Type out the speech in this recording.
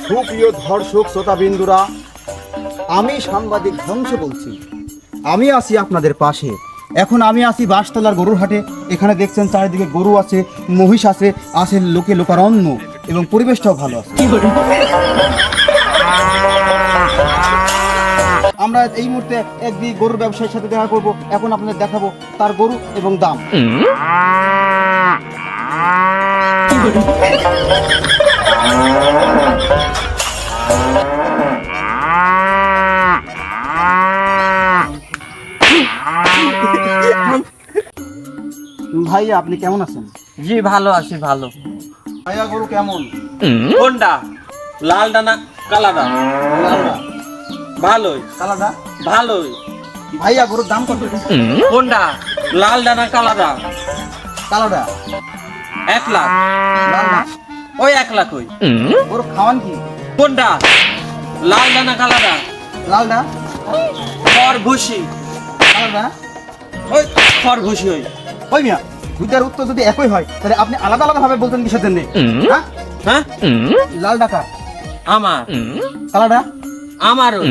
সুপ্রিয় দর্শক শ্রোতাবিন্দুরা, আমি সাংবাদিক ধ্বংস বলছি। আমি আছি আপনাদের পাশে। এখন আমি আছি বাঁশতলার গরুর হাটে। এখানে দেখছেন চারিদিকে গরু আছে, মহিষ আছে, আছে লোকে লোকারণ্য এবং পরিবেশটাও ভালো আছে। আমরা এই মুহূর্তে একদিন গরুর ব্যবসায়ীর সাথে দেখা করব। এখন আপনাদের দেখাবো তার গরু এবং দাম। ভাইয়া, আপনি কেমন আছেন? জি ভালো আছি, ভালো। ভাইয়া, গরু কেমন? কোনটা, লালটা না কালাটা? লালদা। ভালোই। কালাদা? ভালোই। ভাইয়া, গরুর দাম কত? কোনটা, লালটা না কালাটা? কালাদা। 1 লাখ। লালদা? ওই 1 লাখ। ওই গরু খাওয়ান কি? কোনটা, লালটা না কালাটা? লালদা? খরঘুষি। কালাদা? ওই খরঘুষি। ওই ওই মিয়া, দুইটার উত্তর যদি একই হয় তাহলে আপনি আলাদা আলাদা ভাবে বলতেন কিসের জন্য? হ্যাঁ? হ্যাঁ, লাল ডাকা, আমার। কালাডা? আমার। ওই